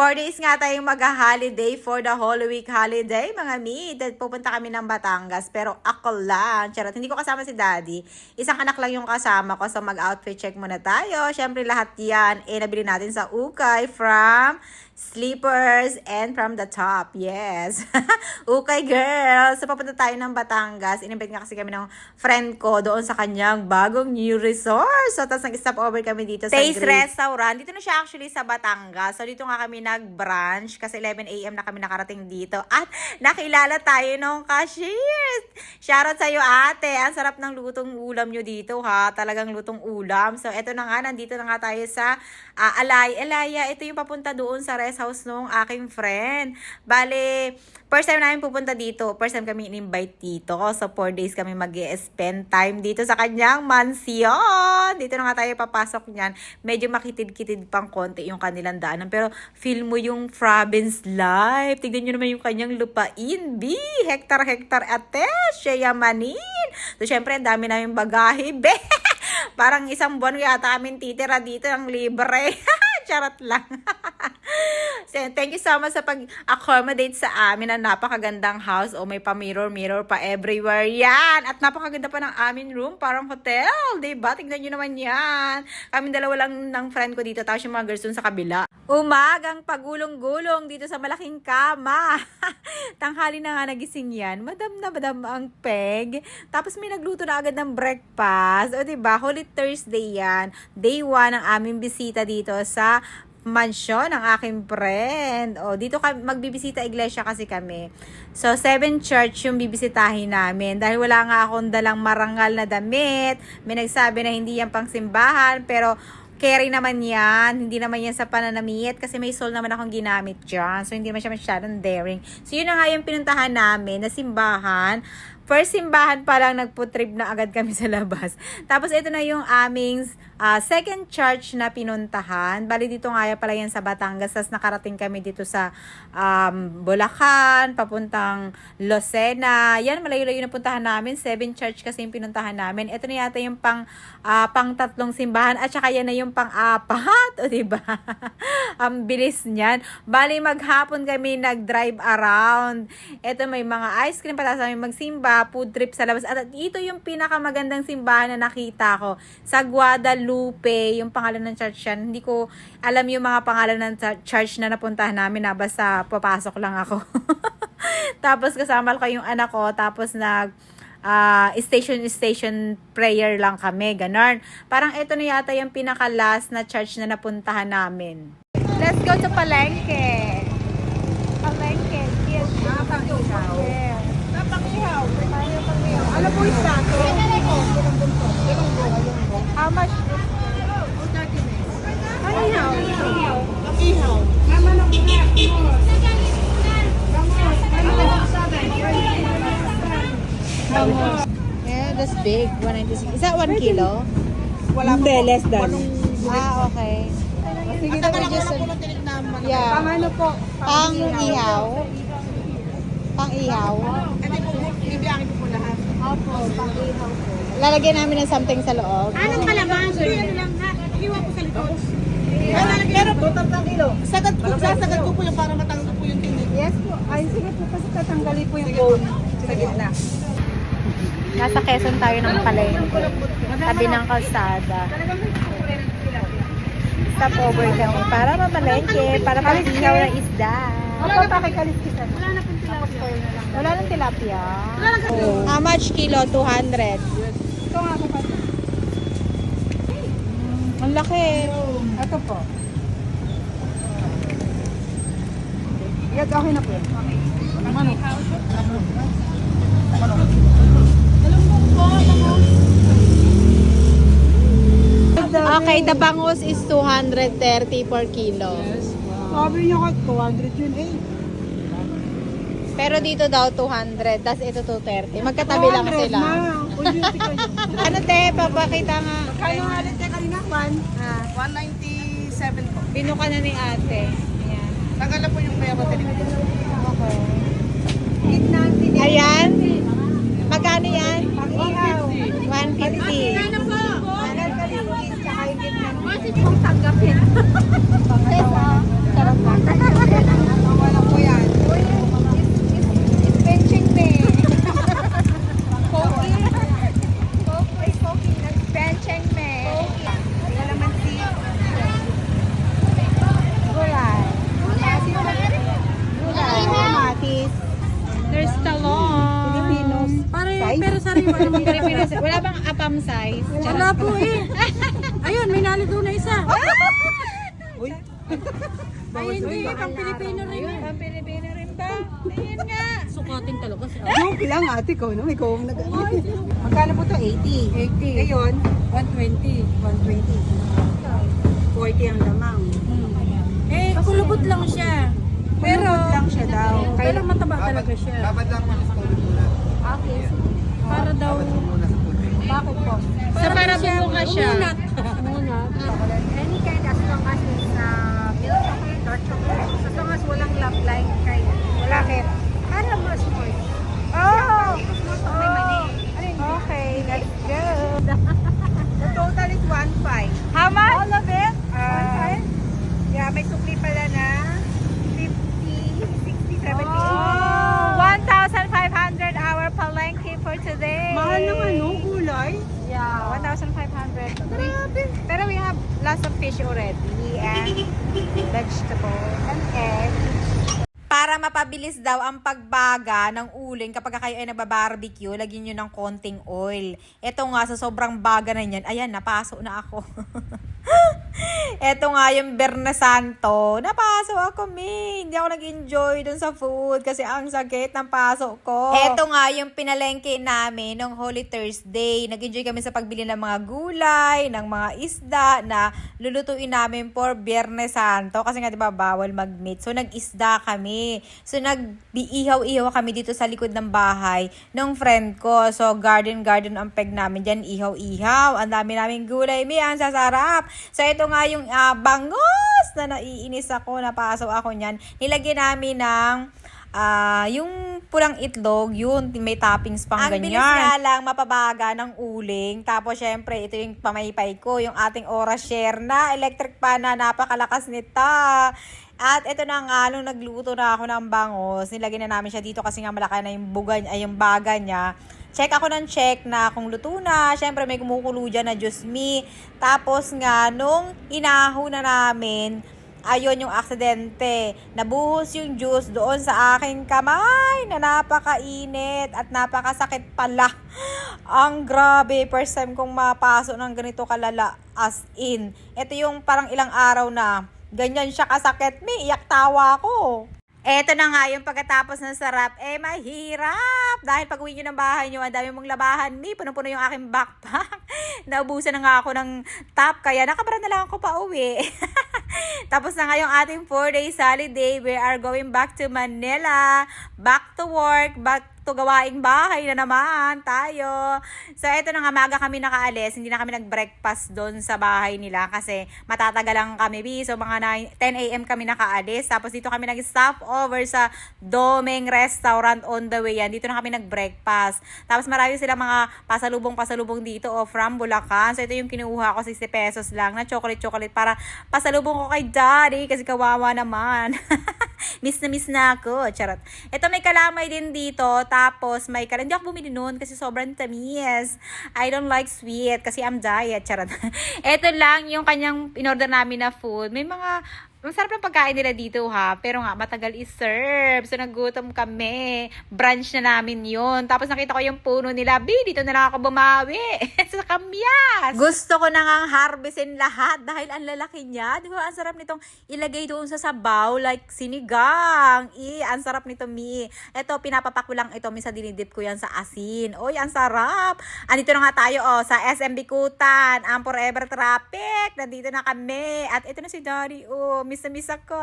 4 days nga tayong mag-holiday for the Holy Week holiday, mga mi. Pupunta kami ng Batangas, pero ako lang. Charot, hindi ko kasama si Daddy. Isang anak lang yung kasama ko, so mag-outfit check muna tayo. Siyempre, lahat yan, nabili natin sa Ukay from Sleepers and from the top. Yes. Okay, girls. So, papunta tayo ng Batangas. In-invite nga kasi kami ng friend ko doon sa kanyang bagong new resort. So, tapos nag-stop over kami dito sa Taste Restaurant. Dito na siya actually sa Batangas. So, dito nga kami nag-brunch kasi 11 a.m. na kami nakarating dito. At nakilala tayo ng cashier. Shoutout sa'yo, ate. Ang sarap ng lutong ulam nyo dito, ha. Talagang lutong ulam. So, eto na nga. Nandito na nga tayo sa Alaya. Ito yung papunta doon sa rest house nung aking friend. Bale, first time namin pupunta dito. First time kami in-invite dito. So, 4 days kami mag-spend time dito sa kanyang mansion. Dito na nga tayo papasok niyan. Medyo makitid-kitid pang konti yung kanilang daanan. Pero, feel mo yung province life. Tignan nyo naman yung kanyang lupain. Hektar-hektar ate. Yamanin. So, syempre, ang dami namin bagahe. Parang isang buwan yata amin titira dito ng libre. Charot lang. So, thank you so much sa pag-accommodate sa amin ng napakagandang house. O may pa-mirror pa everywhere yan. At napakaganda pa ng amin room. Parang hotel. Diba? Tignan nyo naman yan. Kaming dalawa lang ng friend ko dito. Tapos yung mga girls dun sa kabila. Umagang pagulong-gulong dito sa malaking kama. Tanghali na nga nagising yan. Madam ang peg. Tapos may nagluto na agad ng breakfast. O diba? Holy Thursday yan. Day 1 ang aming bisita dito sa mansion ng aking friend. O, dito magbibisita iglesia kasi kami. So, 7 church yung bibisitahin namin. Dahil wala nga akong dalang marangal na damit. May nagsabi na hindi yan pang simbahan. Pero, carry naman yan. Hindi naman yan sa pananamit. Kasi may soul naman akong ginamit dyan. So, hindi naman siya masyadong daring. So, yun na nga yung pinuntahan namin na simbahan. First simbahan pa lang, nagputrip na agad kami sa labas. Tapos, ito na yung aming second church na pinuntahan. Bali, dito nga pala yan sa Batangas. Tapos, nakarating kami dito sa Bulacan, papuntang Lucena. Yan, malayo-layo na puntahan namin. 7 church kasi yung pinuntahan namin. Ito na yata yung pang 3 simbahan. At saka yan na yung pang-4. O, diba? Ang bilis niyan. Bali, maghapon kami nag-drive around. Ito, may mga ice cream. Patas kami magsimba, food trip sa labas. At ito yung pinakamagandang simbahan na nakita ko. Sa Guadalupe, yung pangalan ng church yan. Hindi ko alam yung mga pangalan ng church na napuntahan namin. Basta papasok lang ako. Tapos kasama ko yung anak ko. Tapos station prayer lang kami. Ganon. Parang ito na yata yung pinaka-last na church na napuntahan namin. Let's go to Palengke. Palengke. Yes. Pang-ihaw. Yes. Pang-ihaw. Ano po yung sato? How much? Pang-ihaw. Pang-ihaw. Yeah, that's big. 196. Is that 1 kilo? Wala po. Less than. Okay. Sige na po just Yeah. Pang ano po? Pang-ihaw. Pang-ihaw. Ito po, bibiyangin po lahat. Opo, pang-ihaw po. Lalagyan namin ng something sa loob. Anong kalaman? Ano lang ha? Iwa po sa likod. Pero po, 3 kilo. Sasagat ko po yung para matanggal po yung tinig. Yes po. Ay, sige po, kasi tatanggalin po yung bone. Sa gitna. Nasa Quezon tayo ng Palengke. Tabi ng kalsada. Stop over kami para mamalengke, para pag-ihaw ng isda. Opo, pakikaliskisan. Wala nang tilapia. How much kilo? 200. Ito nga po pati. Ang laki. Ito po. Yan, okay na po. Manok. Okay, the bangus is 230 per kilo. Sabi niya ko, 200 yun eh. Pero dito daw 200, tas ito 230. Magkatabi lang sila. Ano te, papakita nga. Kano nga rin tayo kanina? 197 po. Binuka na ni ate. Ayan. Tanggal na po yung pera television. Okay. Ayan. Magkano yan? Pang-ihaw. 150. Ano po? Tagal ka rin. Tsaka yung gitna. Kasi kung tanggapin. Sarap lang. anong size? Wala po eh. Ayun, may nalito na isa. Uy. Ay, hindi. Pang Pilipino rin. Ang Pilipino rin ba? Ayan nga. Sukatin talaga siya. Joke lang ate ko, no? Ikaw ang Magkano po to? 80. 80. Ngayon, 120. 120. 40 ang lamang. Eh, kulubot lang siya. Pero, Kulubot lang siya daw. pero mataba talaga siya. Dapat lang mga sa tulog muna. Okay. Para daw, Muna sa tulog. Bakit po? para bumuka siya. Munat. Munat. Any kind as long as it's milk chocolate, dark chocolate. As long as walang love like kind. Bakit? Para mas more. Oh! May mani. Okay, let's go. The total is 1.5. How much? All of it? Yeah, may supli pala na 50, 60, 70, 1,500 our palengke for today. Mahal naman, no? Gulay. Yeah, 1,500. Grabe. Pero we have lots of fish already and vegetables and eggs. Para mapabilis daw ang pagbaga ng uling kapag kayo ay nagbabarbecue, lagyan nyo ng konting oil. Ito nga, sa sobrang baga na yan, ayan, napaso na ako. Ito nga yung Biyernes Santo, napaso ako, Hindi ako nag-enjoy dun sa food kasi ang sakit ng paso ko. Ito nga yung pinalengke namin nung Holy Thursday. Nag-enjoy kami sa pagbili ng mga gulay, ng mga isda na lulutuin namin for Biyernes Santo. Kasi nga diba bawal mag-meat. So nag-isda kami. So nag-iihaw-ihaw kami dito sa likod ng bahay ng friend ko. So garden ang peg namin dyan, ihaw-ihaw. Ang dami naming gulay, ang sasarap. So ito nga yung bangos na naiinis ako, napasok ako niyan. Nilagyan namin ng yung pulang itlog, yun, may toppings pang ganyan. Ang bilis nga lang mapabaga ng uling. Tapos syempre, ito yung pamaypay ko, yung ating oras share na electric pan na napakalakas nita. At ito na nga, nung nagluto na ako ng bangos, nilagyan na namin siya dito kasi nga malaki na yung baga niya. Check ako ng check na kung luto na. Syempre may kumukulo dyan na juice me. Tapos nga, nung inaho na namin, ayun yung aksidente. Nabuhos yung juice doon sa aking kamay na napakainit at napakasakit pala. Ang grabe, first time kong mapasok ng ganito kalala, as in. Ito yung parang ilang araw na ganyan siya kasakit. Iyak tawa ko. Eto na nga yung pagkatapos ng sarap, mahirap. Dahil pag uwi nyo ng bahay nyo, ang dami mong labahan, puno-puno yung aking backpack. Naubusan na nga ako ng top, kaya nakabara na lang ako pa uwi. Tapos na nga yung ating 4 days holiday. We are going back to Manila, back to work, back to gawaing bahay na naman tayo. So, eto na nga, maga kami nakaalis. Hindi na kami nag-breakfast doon sa bahay nila kasi matatagal lang kami. So, mga 10 a.m. kami nakaalis. Tapos, dito kami nag-stop over sa Domeng Restaurant on the way yan. Dito na kami nag-breakfast. Tapos, marami sila mga pasalubong dito from Bulacan. So, ito yung kinuha ko, 60 pesos lang na chocolate para pasalubong ko kay Daddy kasi kawawa naman. Miss na ako. Charot. Ito may kalamay din dito. Tapos may hindi ako bumili nun kasi sobrang tamis. I don't like sweet kasi I'm diet. Charot. Ito lang yung kanyang in-order namin na food. May mga masarap ng pagkain nila dito pero nga matagal i-serve. So nagutom kami. Brunch na namin yun. Tapos nakita ko yung puno nila. Dito na lang ako bumawi. Sa kamyas. Gusto ko na ngang harvestin lahat dahil ang lalaki niya. Di ba ang sarap nitong ilagay doon sa sabaw like sinigang. Ang sarap nito, Ito, pinapapak ko lang ito. Minsan dinidip ko yan sa asin. Oy, ang sarap. Andito na nga tayo sa SM Bikutan. Ang Forever Traffic. Nandito na kami. At ito na si Daddy. Miss na miss ako.